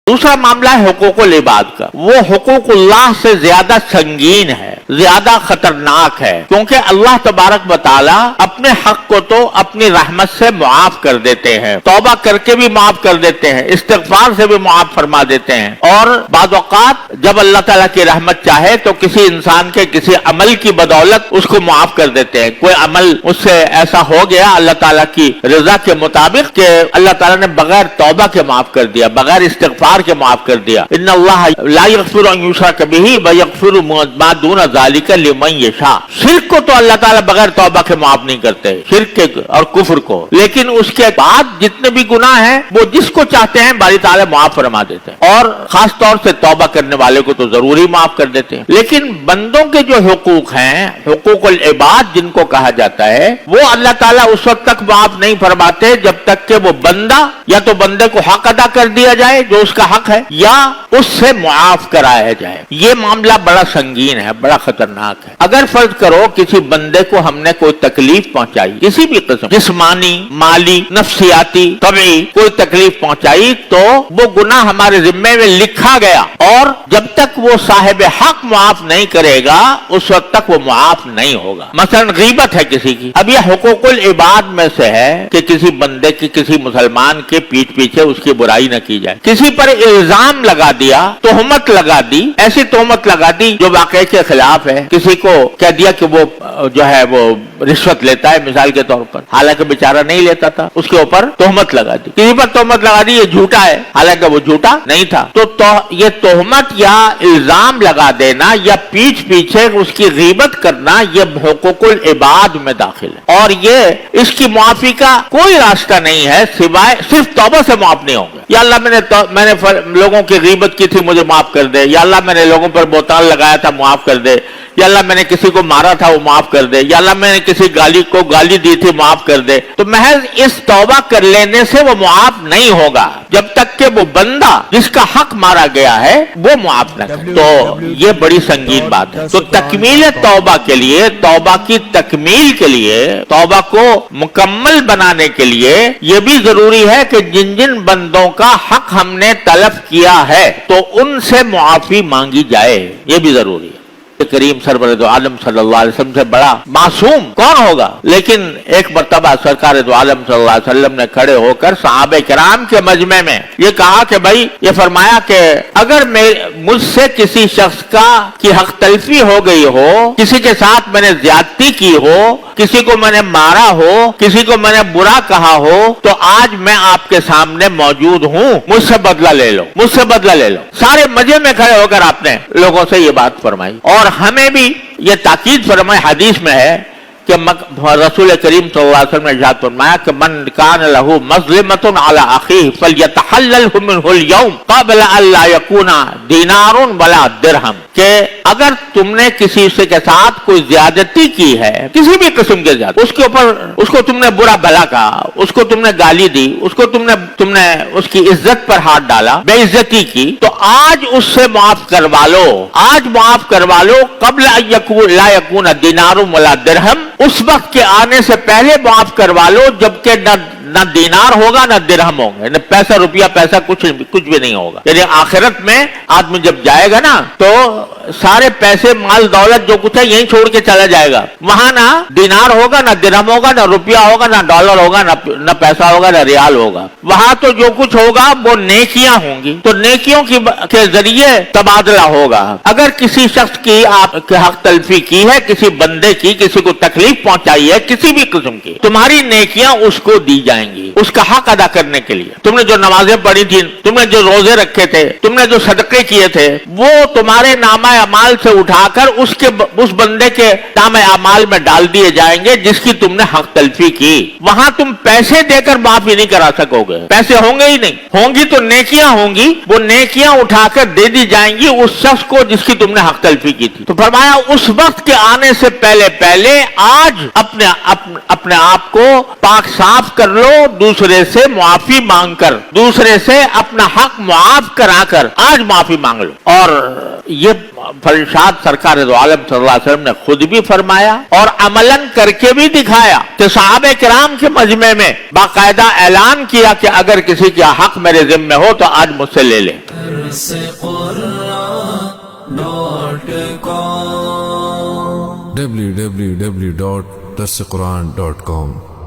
दूसरा मामला है हुकूकुल इबाद का। वो हुकूकुल्लाह से ज्यादा संगीन है, ज्यादा खतरनाक है, क्योंकि अल्लाह तबारक व तआला अपने हक को तो अपनी रहमत से मुआफ कर देते हैं, तौबा करके भी मुआफ कर देते हैं, इस्तिग़फ़ार से भी मुआफ फरमा देते हैं, और बाद औक़ात जब अल्लाह ताला की रहमत चाहे तो किसी इंसान के किसी अमल की बदौलत उसको मुआफ कर देते हैं। कोई अमल उससे ऐसा हो गया अल्लाह ताला की रजा के मुताबिक कि अल्लाह ताला ने बगैर तौबा के माफ कर दिया, बगैर इस्तिग़फ़ार के माफ कर दिया। इन्नल्लाह ला यग़फ़िरु अन युशरक बिही व यग़फ़िरु मा दून ज़ालिका लिमन यशा। शिर्क को तो अल्लाह ताला बगैर तौबा के माफ नहीं करते, शिर्क के और कुफ्र को, लेकिन उसके बाद जितने भी गुनाह हैं वो जिसको चाहते हैं बारी ताला माफ फरमा देते हैं, और खास तौर से तौबा करने वाले को तो जरूरी माफ कर देते हैं। लेकिन बंदों के जो हुकूक हैं, हुकूकुल इबाद जिनको कहा जाता है, वो अल्लाह ताला उस वक्त तक माफ नहीं फरमाते जब तक कि वो बंदा या तो बंदे को हक अदा कर दिया जाए जो उसका हक है, या उससे मुआफ कराया जाए। ये मामला बड़ा संगीन है, बड़ा खतरनाक है। अगर फर्ज करो किसी बंदे को हमने कोई तकलीफ पहुंचाई, किसी भी किस्म, जिस्मानी, माली, नफ्सियाती, तबई कोई तकलीफ पहुंचाई, तो वो गुनाह हमारे जिम्मे में लिखा गया, और जब तक वो साहिब हक मुआफ नहीं करेगा उस वक्त तक वो मुआफ नहीं होगा। मसलन गीबत है किसी की, अब यह हुकूकुल इबाद में से है कि किसी बंदे की किसी मुसलमान के पीठ पीछे उसकी बुराई न की जाए। किसी पर इल्जाम लगा दिया, तोहमत लगा दी, ऐसी तोहमत लगा दी जो वाकई के खिलाफ है। किसी को कह दिया कि वो जो है वो रिश्वत लेता है मिसाल के तौर पर, हालांकि बेचारा नहीं लेता था, उसके ऊपर तोहमत लगा दी। किसी पर तोहमत लगा दी ये झूठा है, हालांकि वो झूठा नहीं था। तो ये तोहमत या इल्जाम लगा देना या पीठ पीछे उसकी गीबत करना, ये हुकूकुल इबाद में दाखिल है, और ये इसकी मुआफी का कोई रास्ता नहीं है सिवाय सिर्फ तौबा से माफ नहीं होंगे। या अल्लाह मैंने लोगों की गीबत की थी मुझे माफ कर दे, या अल्लाह मैंने लोगों पर बोताल लगाया था माफ कर दे, या अल्लाह मैंने किसी को मारा था वो माफ कर दे, या अल्लाह मैंने किसी को गाली दी थी माफ कर दे। तो महज इस तौबा कर लेने से वो मुआफ नहीं होगा जब तक कि वो बंदा जिसका हक मारा गया है वो मुआफ न करे। तो ये बड़ी संगीन बात है। तो तकमील तौबा के लिए, तौबा की तकमील के लिए, तौबा को मुकम्मल बनाने के लिए ये भी जरूरी है कि जिन जिन बंदों का हक हमने तलब किया है तो उनसे मुआफी मांगी जाए, ये भी जरूरी है। करीम सरवर दो आलम सल्लल्लाहु अलैहि वसल्लम से बड़ा मासूम कौन होगा? लेकिन एक मर्तबा सरकार दो आलम सल्लल्लाहु अलैहि वसल्लम ने खड़े होकर सहाबे किराम के मजमे में ये कहा कि भाई, ये फरमाया कि अगर मुझसे किसी शख्स की हक तलफी हो गई हो, किसी के साथ मैंने ज्यादती की हो, किसी को मैंने मारा हो, किसी को मैंने बुरा कहा हो, तो आज मैं आपके सामने मौजूद हूँ, मुझसे बदला ले लो, मुझसे बदला ले लो। सारे मजे में खड़े होकर आपने लोगों से ये बात फरमाई, और हमें भी ये ताकीद फरमाई, हदीस में है कि रसूल करीम सल्लल्लाहु अलैहि वसल्लम ने इरशाद फरमाया कि मन कान लहू मज़लिमतुन अला अखीहि फलयतहल्ललहु मिनहुल यौम क़ब्ल अल्ला यकूना दीनारुन वला दिरहम। कि अगर तुमने किसी से के साथ कोई ज्यादती की है, किसी भी किस्म के ज्यादती, उसके ऊपर उसको तुमने बुरा भला कहा, उसको तुमने गाली दी, उसको तुमने उसकी इज्जत पर हाथ डाला, बेइज्जती की, तो आज उससे माफ करवा लो, आज माफ करवा लो। क़ब्ल ला यकूना दीनारुन वला दिरहम, उस वक्त के आने से पहले माफ करवा लो जबकि न दीनार होगा न दिरहम होंगे, न पैसा रुपया पैसा कुछ भी नहीं होगा। यानी आखिरत में आदमी जब जाएगा ना तो सारे पैसे माल दौलत जो कुछ है यहीं छोड़ के चला जाएगा। वहां ना दीनार होगा, ना दिरहम होगा, ना रुपया होगा, ना डॉलर होगा, ना पैसा होगा, ना रियाल होगा। वहां तो जो कुछ होगा वो नेकियां होंगी, तो नेकियों के जरिए तबादला होगा। अगर किसी शख्स की आपके हक तलफी की है, किसी बंदे की, किसी को तकलीफ पहुंचाई है किसी भी किस्म की, तुम्हारी नेकियां उसको दी जाएंगी उसका हक अदा करने के लिए। तुमने जो नमाजें पढ़ी थी, तुमने जो रोजे रखे थे, तुमने जो सदके किए थे, वो तुम्हारे नामा अमाल से उठाकर उस बंदे के नामा अमाल में डाल दिए जाएंगे जिसकी तुमने हक तलफी की। वहां तुम पैसे देकर माफी नहीं करा सकोगे, पैसे होंगे ही नहीं, होंगी तो नेकियां होंगी, वो नेकियां उठाकर दे दी जाएंगी उस शख्स को जिसकी तुमने हक तलफी की थी। तो फरमाया उस वक्त के आने से पहले आज अपने आप को पाक साफ कर लो, दूसरे से मुआफी मांगकर, दूसरे से अपना हक मुआफ कराकर आज माफी मांग लो। और ये फरिशाद सरकार दो आलम सल्लल्लाहु अलैहि वसल्लम ने खुद भी फरमाया और अमलन करके भी दिखाया कि सहाबे किराम के मजमे में बाकायदा ऐलान किया कि अगर किसी का हक मेरे जिम्मे हो तो आज मुझसे ले ले। www.darsequran.com